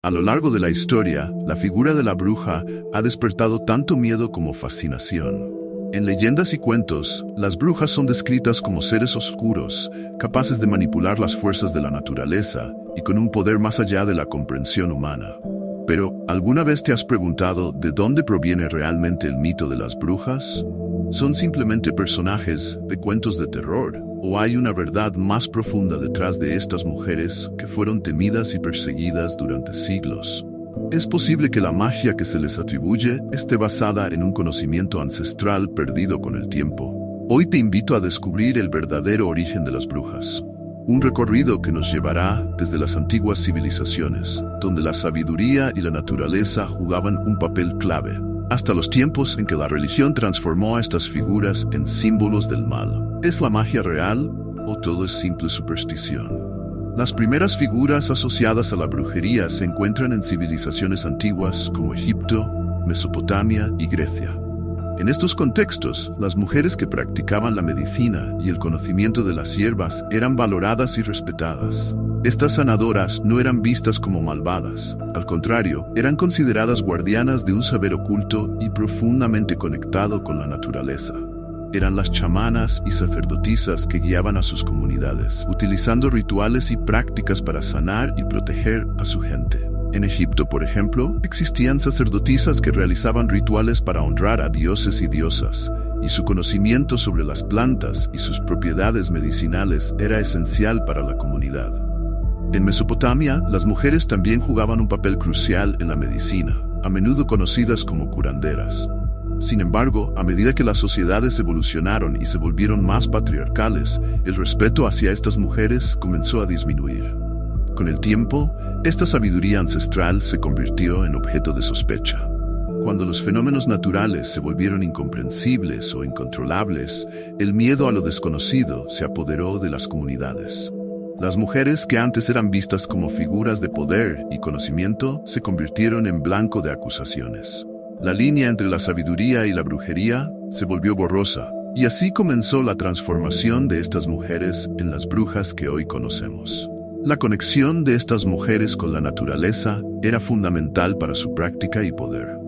A lo largo de la historia, la figura de la bruja ha despertado tanto miedo como fascinación. En leyendas y cuentos, las brujas son descritas como seres oscuros, capaces de manipular las fuerzas de la naturaleza y con un poder más allá de la comprensión humana. Pero, ¿alguna vez te has preguntado de dónde proviene realmente el mito de las brujas? ¿Son simplemente personajes de cuentos de terror? ¿O hay una verdad más profunda detrás de estas mujeres que fueron temidas y perseguidas durante siglos? Es posible que la magia que se les atribuye esté basada en un conocimiento ancestral perdido con el tiempo. Hoy te invito a descubrir el verdadero origen de las brujas. Un recorrido que nos llevará desde las antiguas civilizaciones, donde la sabiduría y la naturaleza jugaban un papel clave, hasta los tiempos en que la religión transformó a estas figuras en símbolos del mal. ¿Es la magia real o todo es simple superstición? Las primeras figuras asociadas a la brujería se encuentran en civilizaciones antiguas como Egipto, Mesopotamia y Grecia. En estos contextos, las mujeres que practicaban la medicina y el conocimiento de las hierbas eran valoradas y respetadas. Estas sanadoras no eran vistas como malvadas, al contrario, eran consideradas guardianas de un saber oculto y profundamente conectado con la naturaleza. Eran las chamanas y sacerdotisas que guiaban a sus comunidades, utilizando rituales y prácticas para sanar y proteger a su gente. En Egipto, por ejemplo, existían sacerdotisas que realizaban rituales para honrar a dioses y diosas, y su conocimiento sobre las plantas y sus propiedades medicinales era esencial para la comunidad. En Mesopotamia, las mujeres también jugaban un papel crucial en la medicina, a menudo conocidas como curanderas. Sin embargo, a medida que las sociedades evolucionaron y se volvieron más patriarcales, el respeto hacia estas mujeres comenzó a disminuir. Con el tiempo, esta sabiduría ancestral se convirtió en objeto de sospecha. Cuando los fenómenos naturales se volvieron incomprensibles o incontrolables, el miedo a lo desconocido se apoderó de las comunidades. Las mujeres que antes eran vistas como figuras de poder y conocimiento se convirtieron en blanco de acusaciones. La línea entre la sabiduría y la brujería se volvió borrosa, y así comenzó la transformación de estas mujeres en las brujas que hoy conocemos. La conexión de estas mujeres con la naturaleza era fundamental para su práctica y poder.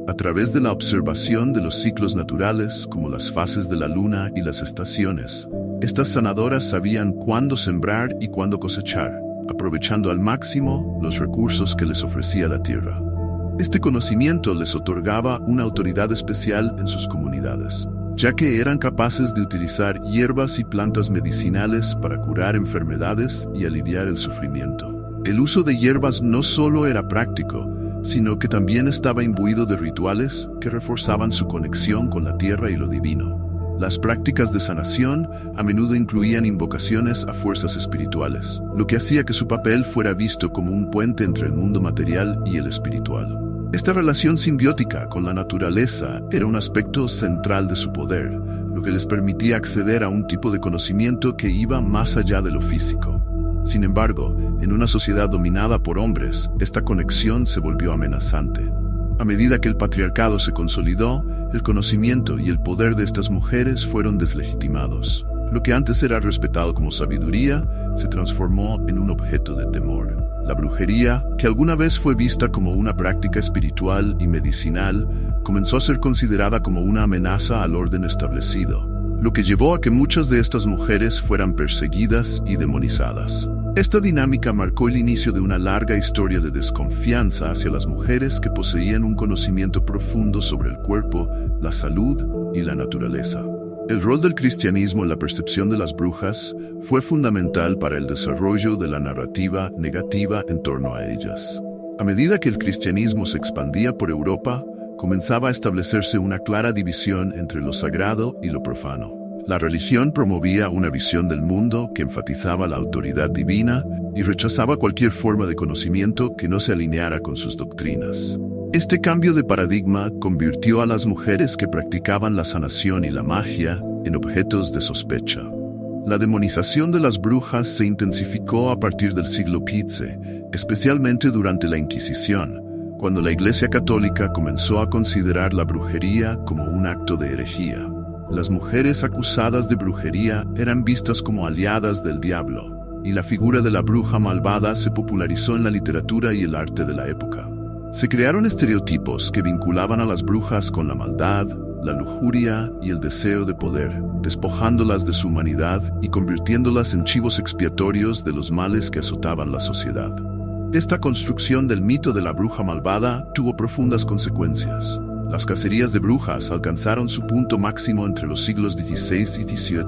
A través de la observación de los ciclos naturales, como las fases de la luna y las estaciones, estas sanadoras sabían cuándo sembrar y cuándo cosechar, aprovechando al máximo los recursos que les ofrecía la tierra. Este conocimiento les otorgaba una autoridad especial en sus comunidades, ya que eran capaces de utilizar hierbas y plantas medicinales para curar enfermedades y aliviar el sufrimiento. El uso de hierbas no solo era práctico, sino que también estaba imbuido de rituales que reforzaban su conexión con la tierra y lo divino. Las prácticas de sanación a menudo incluían invocaciones a fuerzas espirituales, lo que hacía que su papel fuera visto como un puente entre el mundo material y el espiritual. Esta relación simbiótica con la naturaleza era un aspecto central de su poder, lo que les permitía acceder a un tipo de conocimiento que iba más allá de lo físico. Sin embargo, en una sociedad dominada por hombres, esta conexión se volvió amenazante. A medida que el patriarcado se consolidó, el conocimiento y el poder de estas mujeres fueron deslegitimados. Lo que antes era respetado como sabiduría, se transformó en un objeto de temor. La brujería, que alguna vez fue vista como una práctica espiritual y medicinal, comenzó a ser considerada como una amenaza al orden establecido, lo que llevó a que muchas de estas mujeres fueran perseguidas y demonizadas. Esta dinámica marcó el inicio de una larga historia de desconfianza hacia las mujeres que poseían un conocimiento profundo sobre el cuerpo, la salud y la naturaleza. El rol del cristianismo en la percepción de las brujas fue fundamental para el desarrollo de la narrativa negativa en torno a ellas. A medida que el cristianismo se expandía por Europa, comenzaba a establecerse una clara división entre lo sagrado y lo profano. La religión promovía una visión del mundo que enfatizaba la autoridad divina y rechazaba cualquier forma de conocimiento que no se alineara con sus doctrinas. Este cambio de paradigma convirtió a las mujeres que practicaban la sanación y la magia en objetos de sospecha. La demonización de las brujas se intensificó a partir del siglo XV, especialmente durante la Inquisición, cuando la Iglesia Católica comenzó a considerar la brujería como un acto de herejía. Las mujeres acusadas de brujería eran vistas como aliadas del diablo, y la figura de la bruja malvada se popularizó en la literatura y el arte de la época. Se crearon estereotipos que vinculaban a las brujas con la maldad, la lujuria y el deseo de poder, despojándolas de su humanidad y convirtiéndolas en chivos expiatorios de los males que azotaban la sociedad. Esta construcción del mito de la bruja malvada tuvo profundas consecuencias. Las cacerías de brujas alcanzaron su punto máximo entre los siglos XVI y XVII,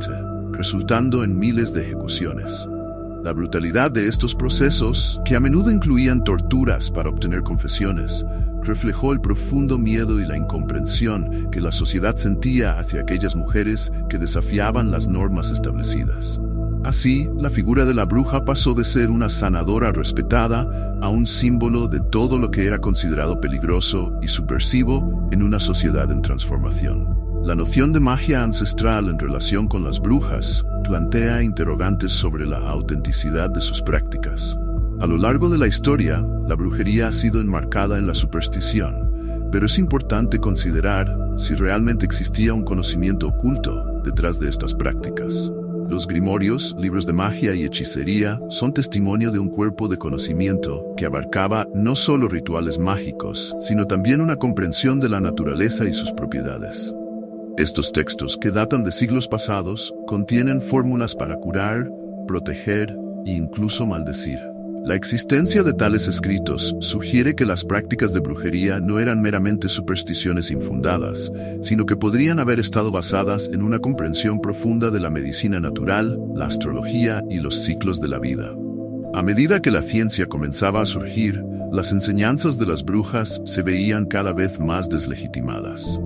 resultando en miles de ejecuciones. La brutalidad de estos procesos, que a menudo incluían torturas para obtener confesiones, reflejó el profundo miedo y la incomprensión que la sociedad sentía hacia aquellas mujeres que desafiaban las normas establecidas. Así, la figura de la bruja pasó de ser una sanadora respetada a un símbolo de todo lo que era considerado peligroso y subversivo en una sociedad en transformación. La noción de magia ancestral en relación con las brujas plantea interrogantes sobre la autenticidad de sus prácticas. A lo largo de la historia, la brujería ha sido enmarcada en la superstición, pero es importante considerar si realmente existía un conocimiento oculto detrás de estas prácticas. Los grimorios, libros de magia y hechicería, son testimonio de un cuerpo de conocimiento que abarcaba no solo rituales mágicos, sino también una comprensión de la naturaleza y sus propiedades. Estos textos, que datan de siglos pasados, contienen fórmulas para curar, proteger e incluso maldecir. La existencia de tales escritos sugiere que las prácticas de brujería no eran meramente supersticiones infundadas, sino que podrían haber estado basadas en una comprensión profunda de la medicina natural, la astrología y los ciclos de la vida. A medida que la ciencia comenzaba a surgir, las enseñanzas de las brujas se veían cada vez más deslegitimadas.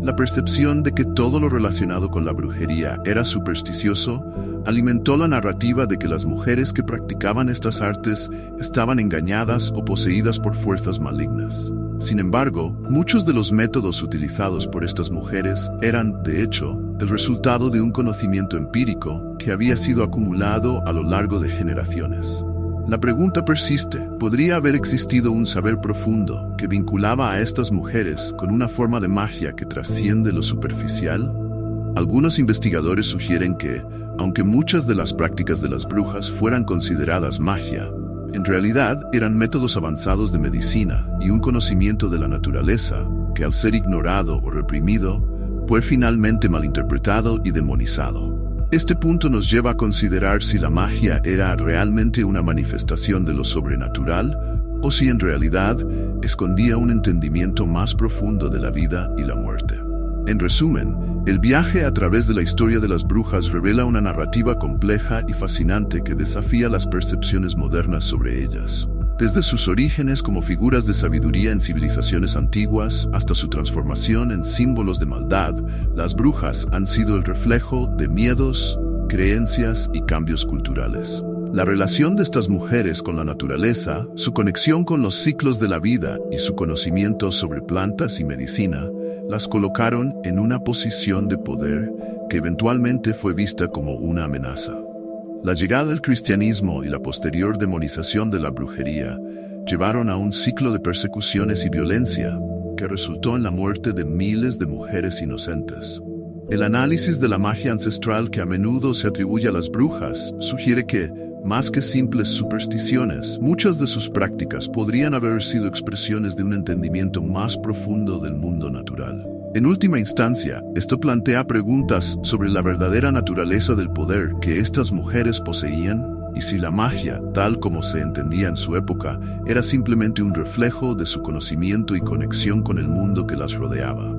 La percepción de que todo lo relacionado con la brujería era supersticioso alimentó la narrativa de que las mujeres que practicaban estas artes estaban engañadas o poseídas por fuerzas malignas. Sin embargo, muchos de los métodos utilizados por estas mujeres eran, de hecho, el resultado de un conocimiento empírico que había sido acumulado a lo largo de generaciones. La pregunta persiste: ¿podría haber existido un saber profundo que vinculaba a estas mujeres con una forma de magia que trasciende lo superficial? Algunos investigadores sugieren que, aunque muchas de las prácticas de las brujas fueran consideradas magia, en realidad eran métodos avanzados de medicina y un conocimiento de la naturaleza que, al ser ignorado o reprimido, fue finalmente malinterpretado y demonizado. Este punto nos lleva a considerar si la magia era realmente una manifestación de lo sobrenatural o si en realidad escondía un entendimiento más profundo de la vida y la muerte. En resumen, el viaje a través de la historia de las brujas revela una narrativa compleja y fascinante que desafía las percepciones modernas sobre ellas. Desde sus orígenes como figuras de sabiduría en civilizaciones antiguas hasta su transformación en símbolos de maldad, las brujas han sido el reflejo de miedos, creencias y cambios culturales. La relación de estas mujeres con la naturaleza, su conexión con los ciclos de la vida y su conocimiento sobre plantas y medicina, las colocaron en una posición de poder que eventualmente fue vista como una amenaza. La llegada del cristianismo y la posterior demonización de la brujería llevaron a un ciclo de persecuciones y violencia que resultó en la muerte de miles de mujeres inocentes. El análisis de la magia ancestral que a menudo se atribuye a las brujas sugiere que, más que simples supersticiones, muchas de sus prácticas podrían haber sido expresiones de un entendimiento más profundo del mundo natural. En última instancia, esto plantea preguntas sobre la verdadera naturaleza del poder que estas mujeres poseían y si la magia, tal como se entendía en su época, era simplemente un reflejo de su conocimiento y conexión con el mundo que las rodeaba.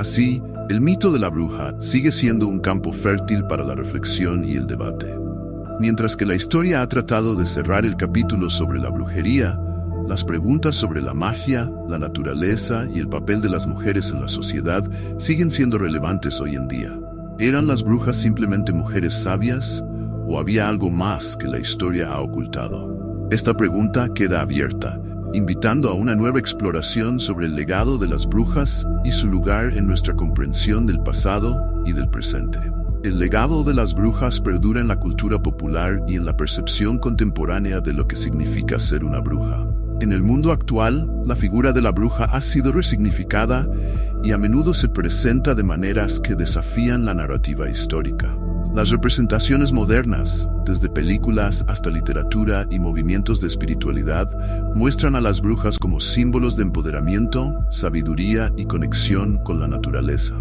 Así, el mito de la bruja sigue siendo un campo fértil para la reflexión y el debate. Mientras que la historia ha tratado de cerrar el capítulo sobre la brujería, las preguntas sobre la magia, la naturaleza y el papel de las mujeres en la sociedad siguen siendo relevantes hoy en día. ¿Eran las brujas simplemente mujeres sabias o había algo más que la historia ha ocultado? Esta pregunta queda abierta, invitando a una nueva exploración sobre el legado de las brujas y su lugar en nuestra comprensión del pasado y del presente. El legado de las brujas perdura en la cultura popular y en la percepción contemporánea de lo que significa ser una bruja. En el mundo actual, la figura de la bruja ha sido resignificada y a menudo se presenta de maneras que desafían la narrativa histórica. Las representaciones modernas, desde películas hasta literatura y movimientos de espiritualidad, muestran a las brujas como símbolos de empoderamiento, sabiduría y conexión con la naturaleza.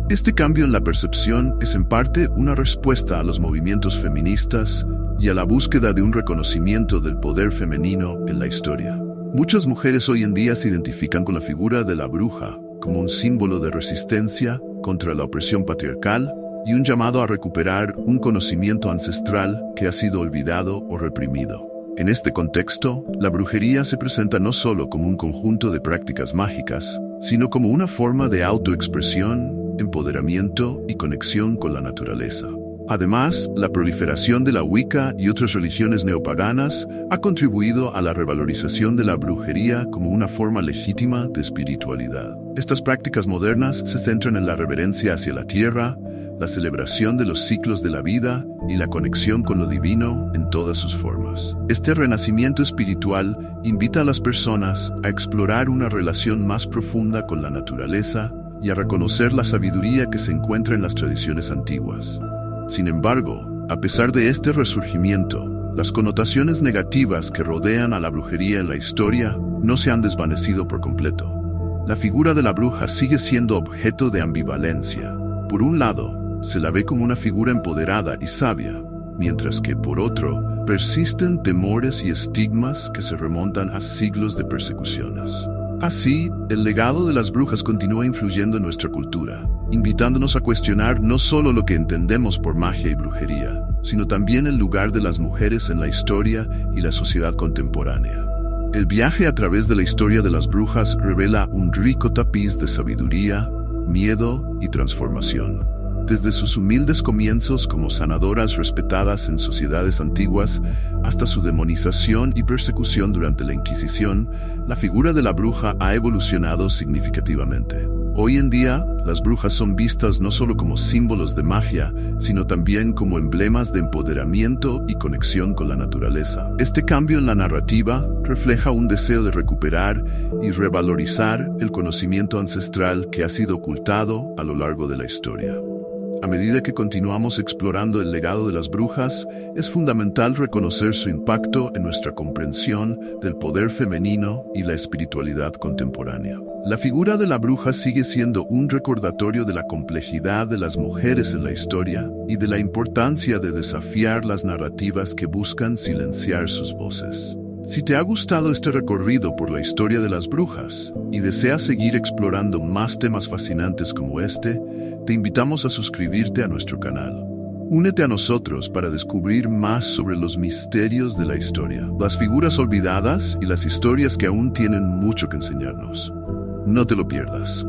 Este cambio en la percepción es en parte una respuesta a los movimientos feministas y a la búsqueda de un reconocimiento del poder femenino en la historia. Muchas mujeres hoy en día se identifican con la figura de la bruja como un símbolo de resistencia contra la opresión patriarcal y un llamado a recuperar un conocimiento ancestral que ha sido olvidado o reprimido. En este contexto, la brujería se presenta no solo como un conjunto de prácticas mágicas, sino como una forma de autoexpresión, empoderamiento y conexión con la naturaleza. Además, la proliferación de la Wicca y otras religiones neopaganas ha contribuido a la revalorización de la brujería como una forma legítima de espiritualidad. Estas prácticas modernas se centran en la reverencia hacia la tierra, la celebración de los ciclos de la vida y la conexión con lo divino en todas sus formas. Este renacimiento espiritual invita a las personas a explorar una relación más profunda con la naturaleza y a reconocer la sabiduría que se encuentra en las tradiciones antiguas. Sin embargo, a pesar de este resurgimiento, las connotaciones negativas que rodean a la brujería en la historia no se han desvanecido por completo. La figura de la bruja sigue siendo objeto de ambivalencia. Por un lado, se la ve como una figura empoderada y sabia, mientras que, por otro, persisten temores y estigmas que se remontan a siglos de persecuciones. Así, el legado de las brujas continúa influyendo en nuestra cultura, invitándonos a cuestionar no solo lo que entendemos por magia y brujería, sino también el lugar de las mujeres en la historia y la sociedad contemporánea. El viaje a través de la historia de las brujas revela un rico tapiz de sabiduría, miedo y transformación. Desde sus humildes comienzos como sanadoras respetadas en sociedades antiguas hasta su demonización y persecución durante la Inquisición, la figura de la bruja ha evolucionado significativamente. Hoy en día, las brujas son vistas no solo como símbolos de magia, sino también como emblemas de empoderamiento y conexión con la naturaleza. Este cambio en la narrativa refleja un deseo de recuperar y revalorizar el conocimiento ancestral que ha sido ocultado a lo largo de la historia. A medida que continuamos explorando el legado de las brujas, es fundamental reconocer su impacto en nuestra comprensión del poder femenino y la espiritualidad contemporánea. La figura de la bruja sigue siendo un recordatorio de la complejidad de las mujeres en la historia y de la importancia de desafiar las narrativas que buscan silenciar sus voces. Si te ha gustado este recorrido por la historia de las brujas y deseas seguir explorando más temas fascinantes como este, te invitamos a suscribirte a nuestro canal. Únete a nosotros para descubrir más sobre los misterios de la historia, las figuras olvidadas y las historias que aún tienen mucho que enseñarnos. No te lo pierdas.